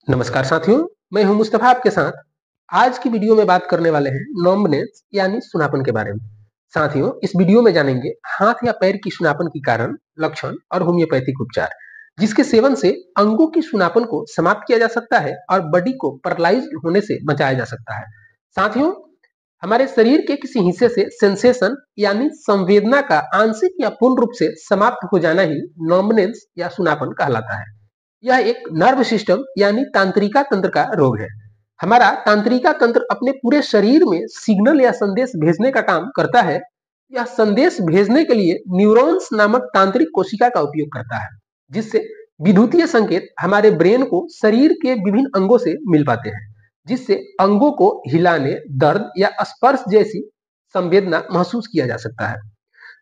नमस्कार साथियों, मैं हूं मुस्तफा आपके साथ। आज की वीडियो में बात करने वाले हैं नॉम्बनेस यानी सुनापन के बारे में। साथियों, इस वीडियो में जानेंगे हाथ या पैर की सुनापन की कारण, लक्षण और होम्योपैथिक उपचार, जिसके सेवन से अंगों की सुनापन को समाप्त किया जा सकता है और बॉडी को पैरालाइज्ड होने से बचाया जा सकता है। साथियों, हमारे शरीर के किसी हिस्से से सेंसेशन यानी संवेदना का आंशिक या पूर्ण रूप से समाप्त हो जाना ही नॉम्बनेस या सुनापन कहलाता है। यह एक नर्व सिस्टम यानी तांत्रिका तंत्र का रोग है। हमारा तांत्रिका तंत्र अपने पूरे शरीर में सिग्नल या संदेश भेजने का काम करता है। यह संदेश भेजने के लिए न्यूरॉन्स नामक तांत्रिक कोशिका का उपयोग करता है, जिससे विद्युतीय संकेत हमारे ब्रेन को शरीर के विभिन्न अंगों से मिल पाते हैं, जिससे अंगों को हिलाने, दर्द या स्पर्श जैसी संवेदना महसूस किया जा सकता है।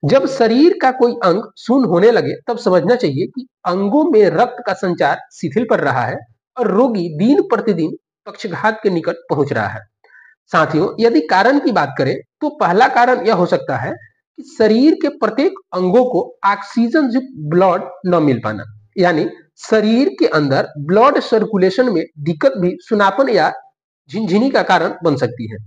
जब शरीर का कोई अंग शून्य होने लगे तब समझना चाहिए कि अंगों में रक्त का संचार शिथिल पड़ रहा है और रोगी दिन प्रतिदिन पक्षघात के निकट पहुंच रहा है। साथियों, यदि कारण की बात करें तो पहला कारण यह हो सकता है कि शरीर के प्रत्येक अंगों को ऑक्सीजन युक्त ब्लड न मिल पाना, यानी शरीर के अंदर ब्लड सर्कुलेशन में दिक्कत भी सुनापन या झिनझिनी का कारण बन सकती है।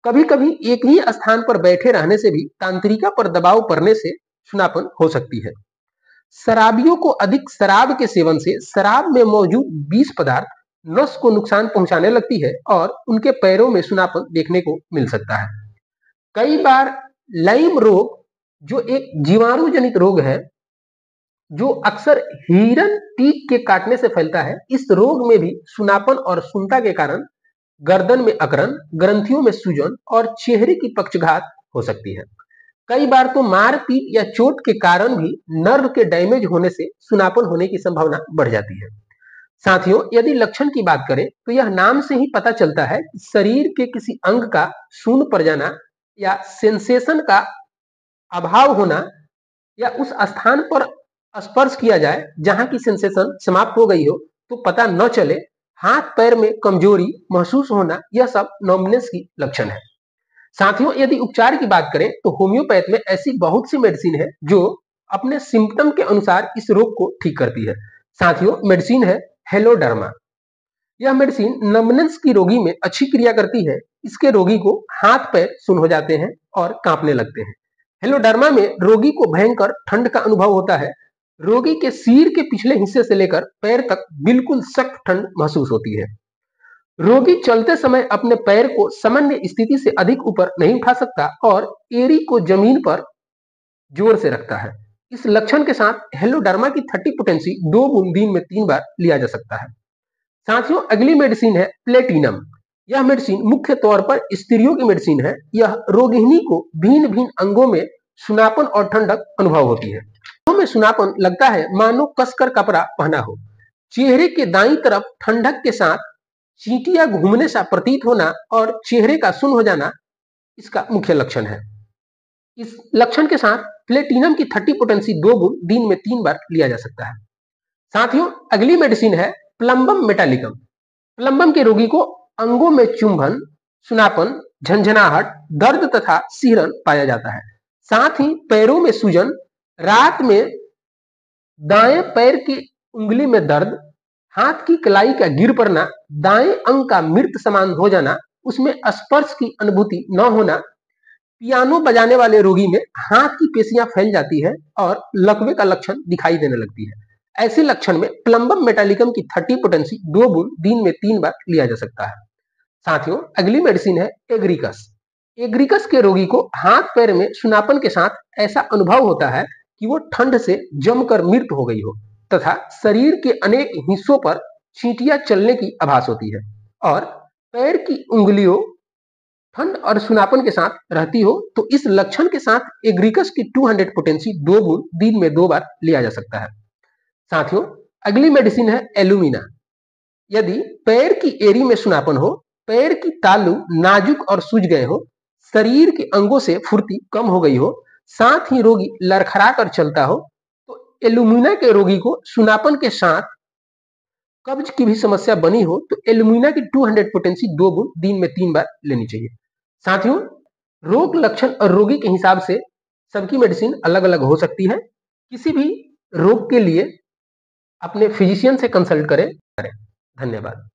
कभी कभी एक ही स्थान पर बैठे रहने से भी तांत्रिका पर दबाव पड़ने से सुनापन हो सकती है। शराबियों को अधिक शराब के सेवन से शराब में मौजूद विष पदार्थ नस को नुकसान पहुंचाने लगती है और उनके पैरों में सुनापन देखने को मिल सकता है। कई बार लाइम रोग, जो एक जीवाणु जनित रोग है जो अक्सर हिरन टीक के काटने से फैलता है, इस रोग में भी सुनापन और शून्यता के कारण गर्दन में अकड़न, ग्रंथियों में सूजन और चेहरे की पक्षघात हो सकती है। कई बार तो मारपीट या चोट के कारण भी नर्व के डैमेज होने से सुनापन होने की संभावना बढ़ जाती है। साथियों, यदि लक्षण की बात करें तो यह नाम से ही पता चलता है कि शरीर के किसी अंग का शून्य पड़ जाना या सेंसेशन का अभाव होना, या उस स्थान पर स्पर्श किया जाए जहां की सेंसेशन समाप्त हो गई हो तो पता न चले, हाथ पैर में कमजोरी महसूस होना, यह सब नॉम्बनेस की लक्षण है। साथियों, यदि उपचार की बात करें तो होम्योपैथ में ऐसी बहुत सी मेडिसिन है जो अपने सिम्टम के अनुसार इस रोग को ठीक करती है। साथियों, मेडिसिन है हेलोडर्मा। यह मेडिसिन नंबनेस की रोगी में अच्छी क्रिया करती है। इसके रोगी को हाथ पैर सुन्न हो जाते हैं और कांपने लगते हैं। हेलोडर्मा में रोगी को भयंकर ठंड का अनुभव होता है। रोगी के सिर के पिछले हिस्से से लेकर पैर तक बिल्कुल सख्त ठंड महसूस होती है। रोगी चलते समय अपने पैर को सामान्य स्थिति से अधिक ऊपर नहीं उठा सकता और एड़ी को जमीन पर जोर से रखता है। इस लक्षण के साथ हेलोडर्मा की 30 पोटेंसी 2 बूंद दिन में 3 बार लिया जा सकता है। साथियों, अगली मेडिसिन है प्लेटिनम। यह मेडिसिन मुख्य तौर पर स्त्रियों की मेडिसिन है। यह रोगिणी को भिन्न भिन्न अंगों में सुनापन और ठंडक अनुभव होती है। में सुनापन लगता है मानो कसकर कपड़ा पहना हो। चेहरे के दाईं तरफ ठंडक के साथ चींटियां घूमने सा प्रतीत होना और चेहरे का सुन्न हो जाना इसका मुख्य लक्षण है। इस लक्षण के साथ प्लेटिनम की 30 पोटेंसी 2 बूंद दिन में 3 बार लिया जा सकता है। साथियों, अगली मेडिसिन है प्लम्बम मेटालिकम। प्लम्बम के रोगी को अंगों में चुंबन, सुनापन, झंझनाहट, दर्द तथा सिहरन पाया जाता है। साथ ही पैरों में सूजन, रात में दाएं पैर की उंगली में दर्द, हाथ की कलाई का गिर पड़ना, दाएं अंग का मृत समान हो जाना, उसमें स्पर्श की अनुभूति न होना, पियानो बजाने वाले रोगी में हाथ की पेशियां फैल जाती है और लकवे का लक्षण दिखाई देने लगती है। ऐसे लक्षण में प्लम्बम मेटालिकम की 30 पोटेंसी 2 बूंद दिन में 3 बार लिया जा सकता है। साथियों, अगली मेडिसिन है एग्रिकस। एग्रिकस के रोगी को हाथ पैर में सुनापन के साथ ऐसा अनुभव होता है कि वो ठंड से जमकर मृत हो गई हो तथा शरीर के अनेक हिस्सों पर चींटियां चलने की आभास होती है और पैर की उंगलियों ठंड और सुनापन के साथ रहती हो, तो इस लक्षण के साथ एग्रिकस की 200 पोटेंसी 2 बूंद दिन में 2 बार लिया जा सकता है। साथियों, अगली मेडिसिन है एलुमिना। यदि पैर की एड़ी में सुनापन हो, पैर की तालू नाजुक और सूज गए हो, शरीर के अंगों से फुर्ती कम हो गई हो, साथ ही रोगी लड़खड़ा कर चलता हो, तो एलुमिना के रोगी को सुनापन के साथ कब्ज की भी समस्या बनी हो तो एलुमिना की 200 पोटेंसी 2 बूंद दिन में 3 बार लेनी चाहिए। साथियों, रोग लक्षण और रोगी के हिसाब से सबकी मेडिसिन अलग अलग हो सकती है। किसी भी रोग के लिए अपने फिजिशियन से कंसल्ट करें। धन्यवाद।